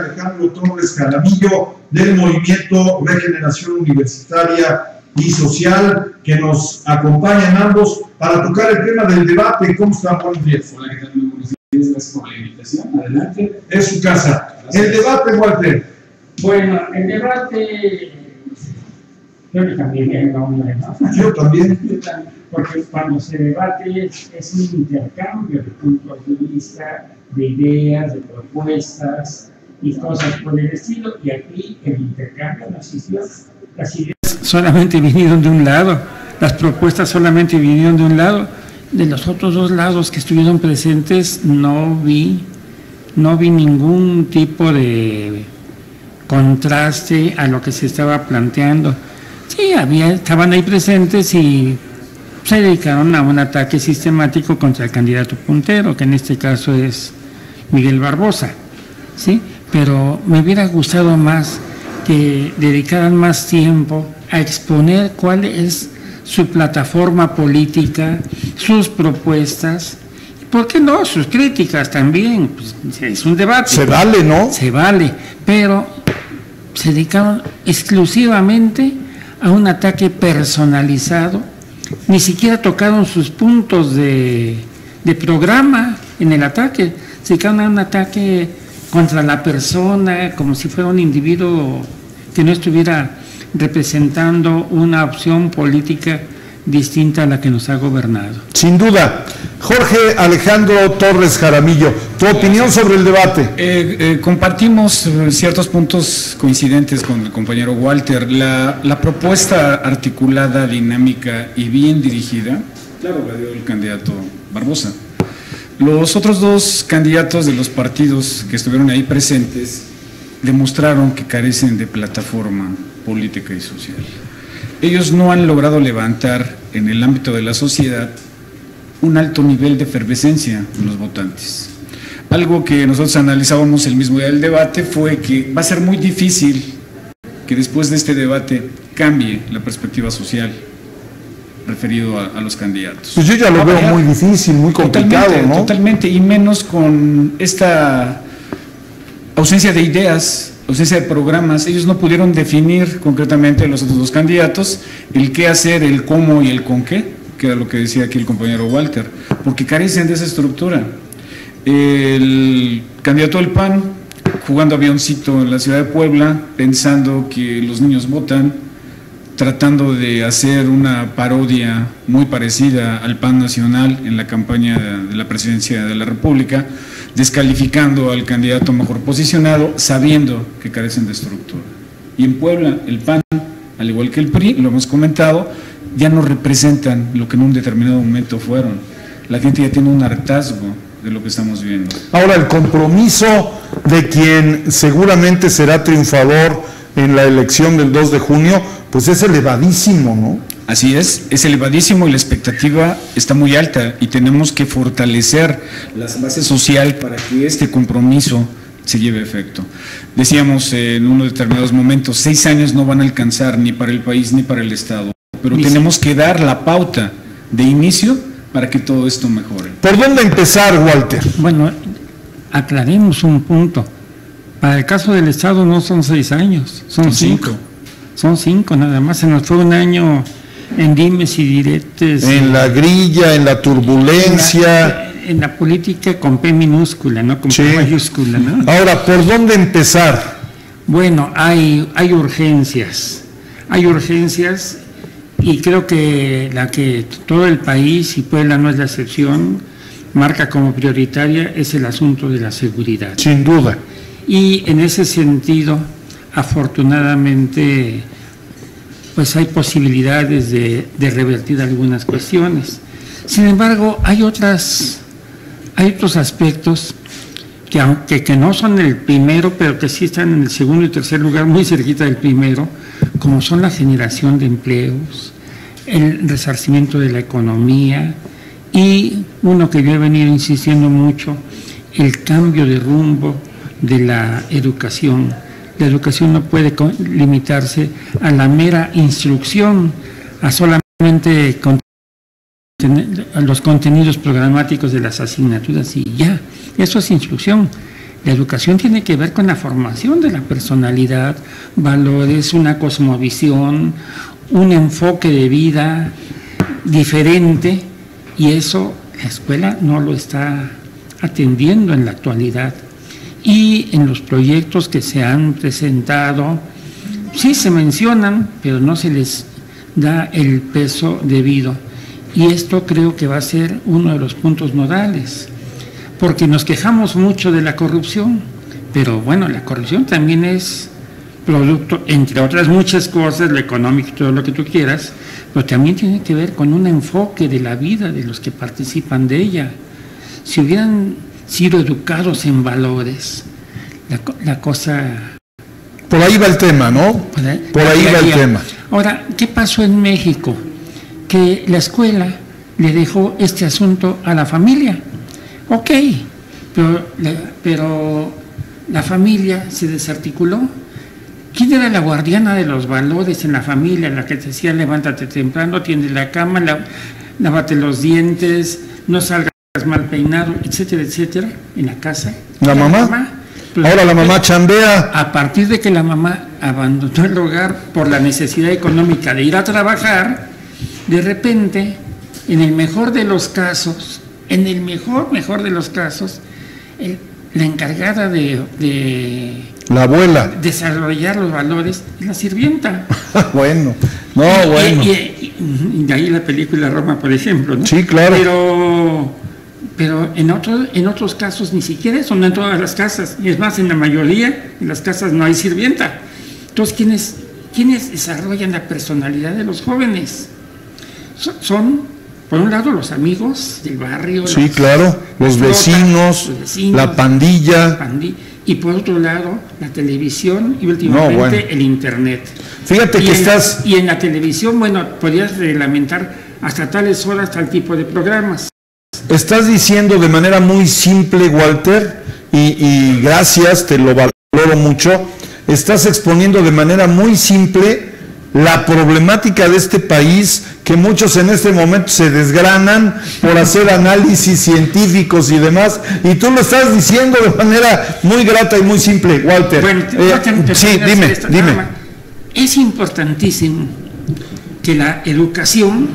Alejandro Torres Jaramillo del Movimiento Regeneración Universitaria y Social, que nos acompañan ambos para tocar el tema del debate. ¿Cómo están? Buenos días. Hola, ¿qué tal? Muy buenos días. Gracias por la invitación. Adelante. Es su casa. Gracias. El debate, Walter. Bueno, el debate, yo le cambié el nombre, ¿no? Yo también. Porque cuando se debate es un intercambio de puntos de vista, de ideas, de propuestas y cosas por el estilo, y aquí el intercambio no existió. Las ideas solamente vinieron de un lado, las propuestas solamente vinieron de un lado. De los otros dos lados que estuvieron presentes no vi ningún tipo de contraste a lo que se estaba planteando. Sí, estaban ahí presentes y se dedicaron a un ataque sistemático contra el candidato puntero, que en este caso es Miguel Barbosa, ¿sí? Pero me hubiera gustado más que dedicaran más tiempo a exponer cuál es su plataforma política, sus propuestas, y por qué no, sus críticas también. Pues, es un debate. Se vale, ¿no? Se vale, pero se dedicaron exclusivamente a un ataque personalizado. Ni siquiera tocaron sus puntos de programa en el ataque, se dedicaron a un ataque contra la persona, como si fuera un individuo que no estuviera representando una opción política distinta a la que nos ha gobernado. Sin duda. Jorge Alejandro Torres Jaramillo, tu opinión sobre el debate. Compartimos ciertos puntos coincidentes con el compañero Walter. La propuesta articulada, dinámica y bien dirigida, claro, la dio el candidato Barbosa. Los otros dos candidatos de los partidos que estuvieron ahí presentes demostraron que carecen de plataforma política y social. Ellos no han logrado levantar en el ámbito de la sociedad un alto nivel de efervescencia en los votantes. Algo que nosotros analizábamos el mismo día del debate fue que va a ser muy difícil que después de este debate cambie la perspectiva social referido a los candidatos. Pues yo ya lo veo muy difícil, muy complicado, totalmente, ¿no? Totalmente, y menos con esta ausencia de ideas, ausencia de programas. Ellos no pudieron definir concretamente, los otros dos candidatos, el qué hacer, el cómo y el con qué, que era lo que decía aquí el compañero Walter, porque carecen de esa estructura. El candidato del PAN, jugando avioncito en la ciudad de Puebla, pensando que los niños votan, tratando de hacer una parodia muy parecida al PAN nacional en la campaña de la presidencia de la República, descalificando al candidato mejor posicionado, sabiendo que carecen de estructura. Y en Puebla, el PAN, al igual que el PRI, lo hemos comentado, ya no representan lo que en un determinado momento fueron. La gente ya tiene un hartazgo de lo que estamos viendo. Ahora, el compromiso de quien seguramente será triunfador en la elección del 2 de junio, pues es elevadísimo, ¿no? Así es elevadísimo y la expectativa está muy alta y tenemos que fortalecer la base social para que este compromiso se lleve a efecto. Decíamos en unos determinados momentos, 6 años no van a alcanzar ni para el país ni para el Estado, pero tenemos que dar la pauta de inicio para que todo esto mejore. ¿Por dónde empezar, Walter? Bueno, aclaremos un punto. Para el caso del Estado no son 6 años, son 5. Son 5 nada más, se nos fue un año en dimes y diretes. En la grilla, en la turbulencia. En la política con P minúscula, ¿no? Con P mayúscula, ¿no? Ahora, ¿por dónde empezar? Bueno, hay urgencias. Hay urgencias y creo que la que todo el país, y Puebla no es la excepción, marca como prioritaria es el asunto de la seguridad. Sin duda. Y en ese sentido, afortunadamente, pues hay posibilidades de revertir algunas cuestiones. Sin embargo, hay otros aspectos que no son el primero, pero que sí están en el segundo y tercer lugar, muy cerquita del primero, como son la generación de empleos, el resarcimiento de la economía y uno que yo he venido insistiendo mucho, el cambio de rumbo de la educación. La educación no puede limitarse a la mera instrucción, a solamente a los contenidos programáticos de las asignaturas y ya, eso es instrucción. La educación tiene que ver con la formación de la personalidad, valores, una cosmovisión, un enfoque de vida diferente, y eso la escuela no lo está atendiendo en la actualidad. Y en los proyectos que se han presentado, sí se mencionan, pero no se les da el peso debido. Y esto creo que va a ser uno de los puntos nodales, porque nos quejamos mucho de la corrupción, pero bueno, la corrupción también es producto, entre otras muchas cosas, lo económico y todo lo que tú quieras, pero también tiene que ver con un enfoque de la vida de los que participan de ella. Si hubieran sido educados en valores, la cosa... Por ahí va el tema, ¿no? Por ahí va el tema. Ahora, ¿qué pasó en México? Que la escuela le dejó este asunto a la familia. Ok, pero la familia se desarticuló. ¿Quién era la guardiana de los valores en la familia? La que te decía, levántate temprano, tiende la cama, lávate los dientes, no salgas mal peinado, etcétera, etcétera, en la casa. ¿La mamá? Pues, ahora la mamá chambea. A partir de que la mamá abandonó el hogar por la necesidad económica de ir a trabajar, de repente, en el mejor de los casos, mejor de los casos, la encargada de la abuela desarrollar los valores es la sirvienta. Bueno, y de ahí la película Roma, por ejemplo, ¿no? Sí, claro. Pero en otros casos ni siquiera eso, no en todas las casas, y es más, en la mayoría de las casas no hay sirvienta. Entonces, ¿quiénes desarrollan la personalidad de los jóvenes? Son, por un lado, los amigos del barrio. Sí, claro, los vecinos, la pandilla. Y por otro lado, la televisión y últimamente el internet. Fíjate que Y en la televisión, bueno, podrías reglamentar hasta tales horas tal tipo de programas. Estás diciendo de manera muy simple, Walter, y gracias, te lo valoro mucho, estás exponiendo de manera muy simple la problemática de este país, que muchos en este momento se desgranan por hacer análisis científicos y demás, y tú lo estás diciendo de manera muy grata y muy simple, Walter. Bueno, sí, dime. Es importantísimo que la educación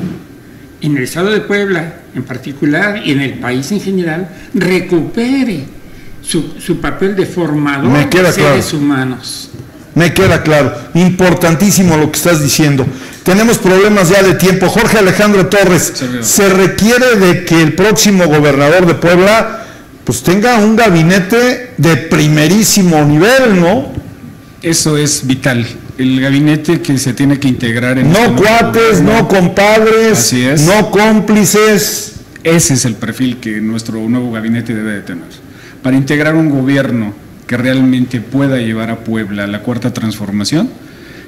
en el estado de Puebla en particular y en el país en general recupere su papel de formador de seres humanos. Me queda claro, importantísimo lo que estás diciendo. Tenemos problemas ya de tiempo. Jorge Alejandro Torres, se requiere de que el próximo gobernador de Puebla pues tenga un gabinete de primerísimo nivel, ¿no? Eso es vital. El gabinete que se tiene que integrar en... No cuates, no compadres, así es, no cómplices. Ese es el perfil que nuestro nuevo gabinete debe de tener. Para integrar un gobierno que realmente pueda llevar a Puebla a la cuarta transformación,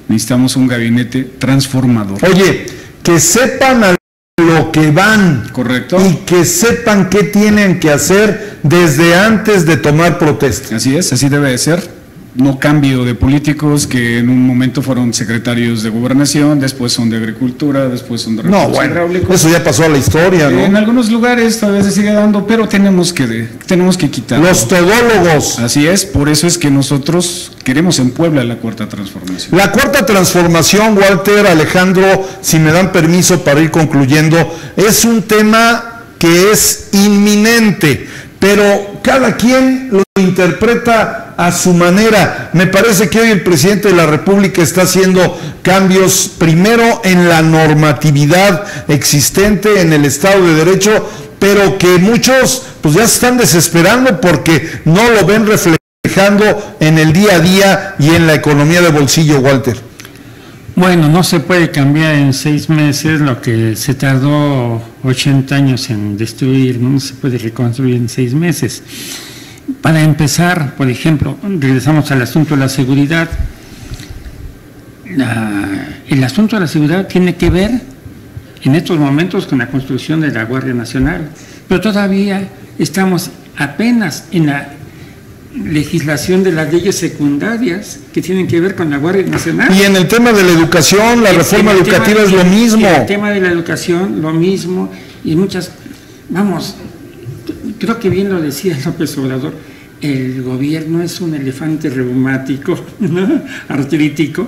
necesitamos un gabinete transformador. Oye, que sepan a lo que van. Correcto. Y que sepan qué tienen que hacer desde antes de tomar protesta. Así es, así debe de ser. No cambio de políticos que en un momento fueron secretarios de gobernación, después son de agricultura, después son de recursos hidráulicos. Eso ya pasó a la historia, ¿no? En algunos lugares todavía se sigue dando, pero tenemos que quitar. Los todólogos. Así es, por eso es que nosotros queremos en Puebla la cuarta transformación. La cuarta transformación, Walter, Alejandro, si me dan permiso para ir concluyendo, es un tema que es inminente, pero cada quien lo interpreta a su manera. Me parece que hoy el presidente de la República está haciendo cambios primero en la normatividad existente en el Estado de Derecho, pero que muchos pues ya se están desesperando porque no lo ven reflejando en el día a día y en la economía de bolsillo, Walter. Bueno, no se puede cambiar en 6 meses lo que se tardó 80 años en destruir, no se puede reconstruir en 6 meses. Para empezar, por ejemplo, regresamos al asunto de la seguridad. El asunto de la seguridad tiene que ver en estos momentos con la construcción de la Guardia Nacional, pero todavía estamos apenas en la legislación de las leyes secundarias que tienen que ver con la Guardia Nacional. Y en el tema de la educación, la reforma educativa es lo mismo. En el tema de la educación, lo mismo, y muchas, creo que bien lo decía López Obrador, el gobierno es un elefante reumático, ¿no? Artrítico,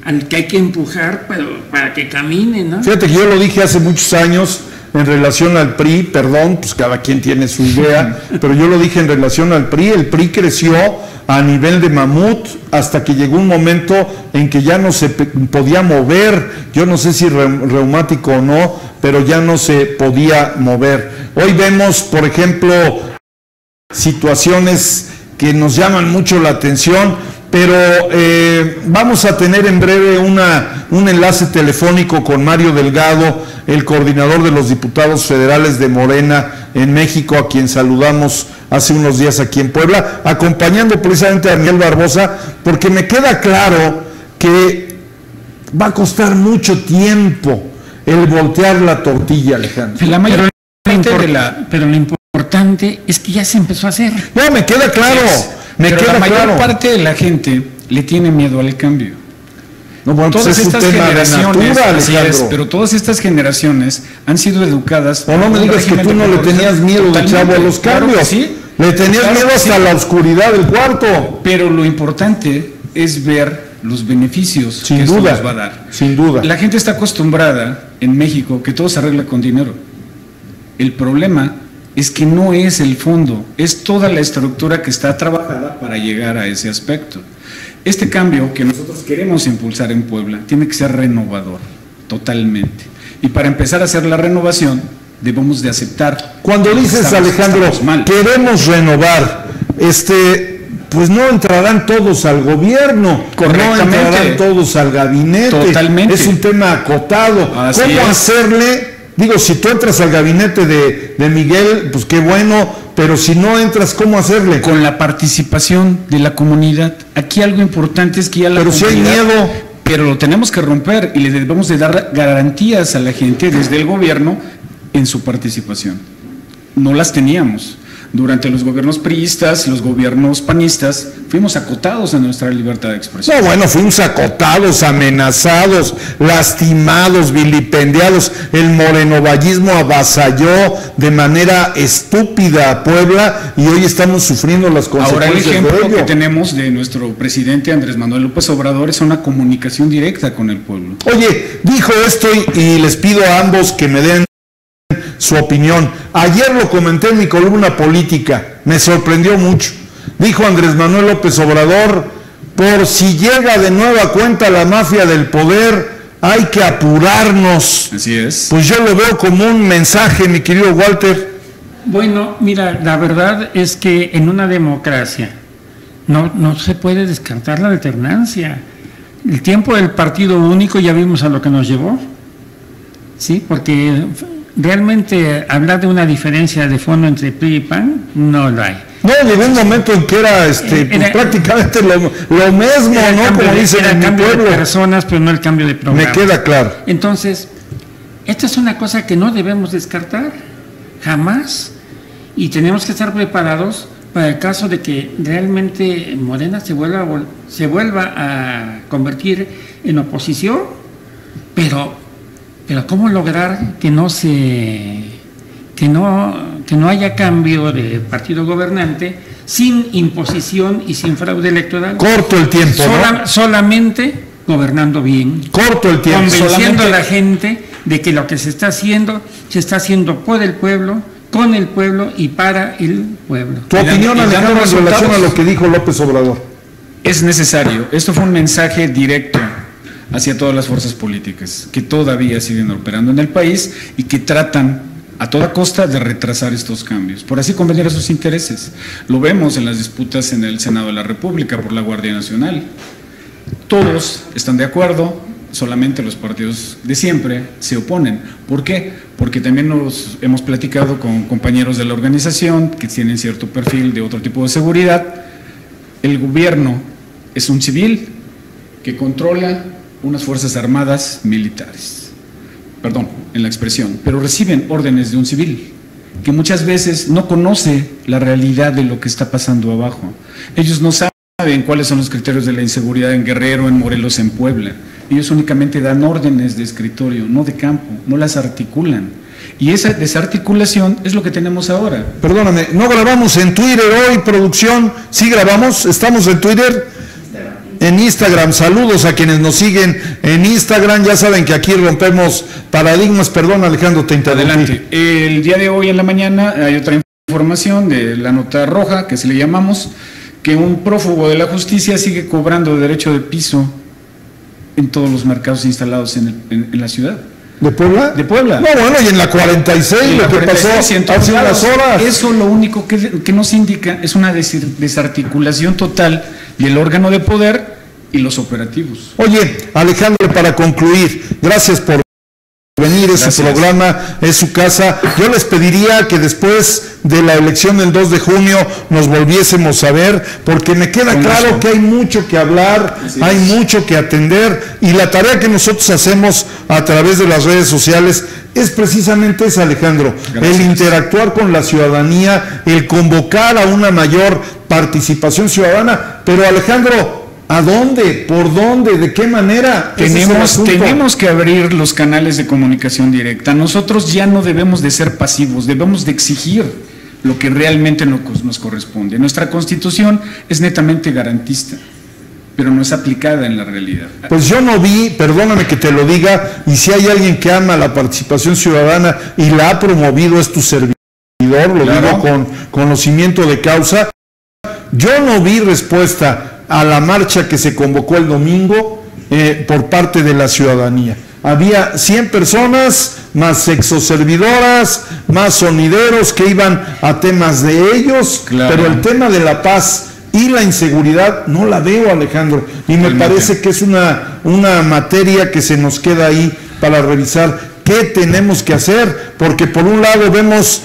al que hay que empujar para que camine, ¿no? Fíjate que yo lo dije hace muchos años en relación al PRI, perdón, pues cada quien tiene su idea, pero yo lo dije en relación al PRI. El PRI creció a nivel de mamut hasta que llegó un momento en que ya no se podía mover, yo no sé si reumático o no, pero ya no se podía mover. Hoy vemos, por ejemplo, situaciones que nos llaman mucho la atención, pero vamos a tener en breve un enlace telefónico con Mario Delgado, el coordinador de los diputados federales de Morena en México, a quien saludamos hace unos días aquí en Puebla, acompañando precisamente a Daniel Barbosa, porque me queda claro que va a costar mucho tiempo el voltear la tortilla, Alejandro. Pero lo importante es que ya se empezó a hacer. No, me queda claro. Pero la mayor parte de la gente le tiene miedo al cambio. No, bueno, todas pues es estas un tema de generaciones, natura, así Alejandro. es, pero todas estas generaciones han sido educadas. O no me digas que tú no le tenías miedo de chavo a los cambios. Claro que sí. Le tenías Claro miedo que hasta sí. la oscuridad del cuarto. Pero lo importante es ver los beneficios Sin que esto duda, nos va a dar. sin duda. La gente está acostumbrada en México que todo se arregla con dinero. El problema es que no es el fondo, es toda la estructura que está trabajada para llegar a ese aspecto. Este cambio que nosotros queremos impulsar en Puebla tiene que ser renovador, totalmente. Y para empezar a hacer la renovación, debemos de aceptar. Cuando dices, Alejandro, queremos renovar, pues no entrarán todos al gobierno, no entrarán todos al gabinete. Totalmente. Es un tema acotado. Así ¿Cómo es. hacerle? Digo, si tú entras al gabinete de Miguel, pues qué bueno, pero si no entras, ¿cómo hacerle? Con la participación de la comunidad. Aquí algo importante es que ya la Pero comunidad, si hay miedo. pero lo tenemos que romper y le debemos de dar garantías a la gente desde el gobierno en su participación. No las teníamos. Durante los gobiernos priistas, los gobiernos panistas, fuimos acotados en nuestra libertad de expresión. No, bueno, fuimos acotados, amenazados, lastimados, vilipendiados. El morenovallismo avasalló de manera estúpida a Puebla y hoy estamos sufriendo las Ahora el consecuencias ejemplo de ello. que tenemos de nuestro presidente Andrés Manuel López Obrador es una comunicación directa con el pueblo. Oye, dijo esto y les pido a ambos que me den su opinión. Ayer lo comenté en mi columna política, me sorprendió mucho. Dijo Andrés Manuel López Obrador: por si llega de nueva cuenta la mafia del poder, hay que apurarnos. Así es. Pues yo lo veo como un mensaje, mi querido Walter. Bueno, mira, la verdad es que en una democracia no se puede descartar la alternancia. El tiempo del partido único ya vimos a lo que nos llevó, ¿sí? Porque realmente hablar de una diferencia de fondo entre PRI y PAN no lo hay. No, llegó un momento en que era, pues, prácticamente lo mismo, ¿no? Como dicen en mi cambio pueblo. de personas, pero no el cambio de programa. Me queda claro. Entonces, esta es una cosa que no debemos descartar, jamás, y tenemos que estar preparados para el caso de que realmente Morena se vuelva a convertir en oposición, pero ¿cómo lograr que no haya cambio de partido gobernante sin imposición y sin fraude electoral? Corto el tiempo, ¿no? Solamente gobernando bien. Corto el tiempo. Convenciendo a la gente de que lo que se está haciendo por el pueblo, con el pueblo y para el pueblo. Tu opinión, Alejandro, en relación a lo que dijo López Obrador. Es necesario. Esto fue un mensaje directo hacia todas las fuerzas políticas que todavía siguen operando en el país y que tratan a toda costa de retrasar estos cambios, por así convenir a sus intereses. Lo vemos en las disputas en el Senado de la República por la Guardia Nacional. Todos están de acuerdo, solamente los partidos de siempre se oponen. ¿Por qué? Porque también nos hemos platicado con compañeros de la organización que tienen cierto perfil de otro tipo de seguridad. El gobierno es un civil que controla unas fuerzas armadas militares, perdón, en la expresión, pero reciben órdenes de un civil que muchas veces no conoce la realidad de lo que está pasando abajo. Ellos no saben cuáles son los criterios de la inseguridad en Guerrero, en Morelos, en Puebla. ellos únicamente dan órdenes de escritorio, no de campo, no las articulan. Y esa desarticulación es lo que tenemos ahora. Perdóname, ¿no grabamos en Twitter hoy, producción? ¿Sí grabamos? ¿Estamos en Twitter? En Instagram. Saludos a quienes nos siguen en Instagram. Ya saben que aquí rompemos paradigmas. Perdón, Alejandro, te interrumpí. Adelante. El día de hoy en la mañana hay otra información de la nota roja, que se le llamamos, que un prófugo de la justicia sigue cobrando derecho de piso en todos los mercados instalados en la ciudad. ¿De Puebla? De Puebla. No, bueno, y en la 46, en lo la que 46, pasó hace unas horas. Eso lo único que nos indica es una desarticulación total del órgano de poder y los operativos. Oye, Alejandro, para concluir, gracias por venir, es su programa, es su casa. Yo les pediría que después de la elección del 2 de junio nos volviésemos a ver, porque me queda claro que hay mucho que hablar, hay mucho que atender, y la tarea que nosotros hacemos a través de las redes sociales es precisamente esa, Alejandro, el interactuar con la ciudadanía, el convocar a una mayor participación ciudadana. Pero, Alejandro, ¿a dónde? ¿Por dónde? ¿De qué manera? Tenemos que abrir los canales de comunicación directa. Nosotros ya no debemos de ser pasivos, debemos de exigir lo que realmente nos corresponde. Nuestra Constitución es netamente garantista, pero no es aplicada en la realidad. Pues yo no vi, perdóname que te lo diga, y si hay alguien que ama la participación ciudadana y la ha promovido es tu servidor, lo digo con conocimiento de causa, yo no vi respuesta a la marcha que se convocó el domingo por parte de la ciudadanía. Había 100 personas, más sexoservidoras, más sonideros que iban a temas de ellos, pero el tema de la paz y la inseguridad no la veo, Alejandro, y me parece que es una materia que se nos queda ahí para revisar qué tenemos que hacer, porque por un lado vemos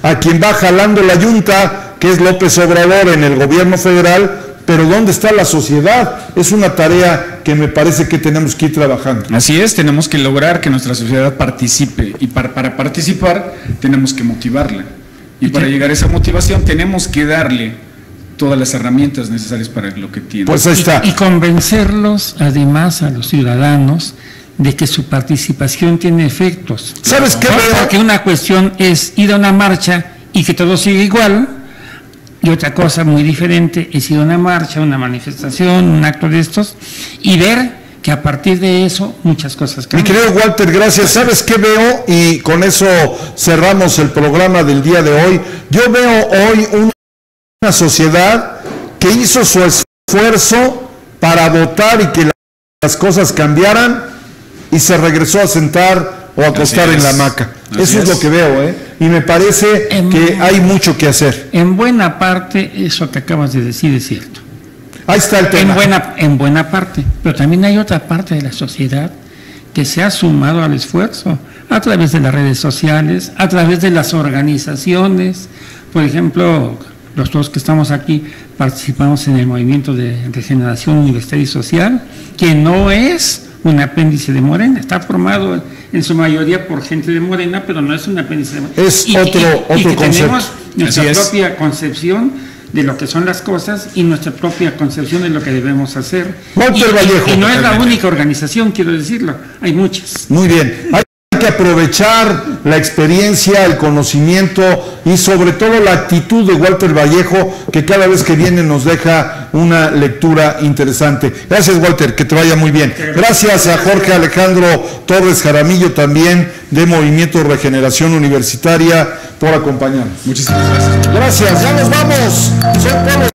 a quien va jalando la yunta, que es López Obrador en el gobierno federal, pero ¿dónde está la sociedad? Es una tarea que me parece que tenemos que ir trabajando. Así es, tenemos que lograr que nuestra sociedad participe, y para participar tenemos que motivarla, y para llegar a esa motivación tenemos que darle todas las herramientas necesarias para lo que tiene. Pues ahí está. Y convencerlos además a los ciudadanos de que su participación tiene efectos. ¿Sabes qué? Porque una cuestión es ir a una marcha y que todo siga igual, y otra cosa muy diferente es ir a una marcha, una manifestación, un acto de estos, y ver que a partir de eso muchas cosas cambian. Mi querido Walter, gracias. ¿Sabes qué veo? Y con eso cerramos el programa del día de hoy. Yo veo hoy una sociedad que hizo su esfuerzo para votar y que las cosas cambiaran, y se regresó a sentar o a acostar en la hamaca. Eso es lo que veo, y me parece que hay mucho que hacer. En buena parte, eso que acabas de decir es cierto. Ahí está el tema. En buena parte, pero también hay otra parte de la sociedad que se ha sumado al esfuerzo a través de las redes sociales, a través de las organizaciones. Por ejemplo, los dos que estamos aquí participamos en el movimiento de regeneración universitaria y social, que no es un apéndice de Morena, está formado en su mayoría por gente de Morena, pero no es un apéndice de Morena. Es otro concepto. Tenemos nuestra propia concepción de lo que son las cosas y nuestra propia concepción de lo que debemos hacer. Walter Vallejo. Y no es la única organización, quiero decirlo, hay muchas. Muy bien. Hay que aprovechar la experiencia, el conocimiento y sobre todo la actitud de Walter Vallejo, que cada vez que viene nos deja una lectura interesante. Gracias, Walter, que te vaya muy bien. Gracias a Jorge Alejandro Torres Jaramillo, también de Movimiento Regeneración Universitaria, por acompañarnos. Muchísimas gracias. Gracias, ya nos vamos. Soy Pablo.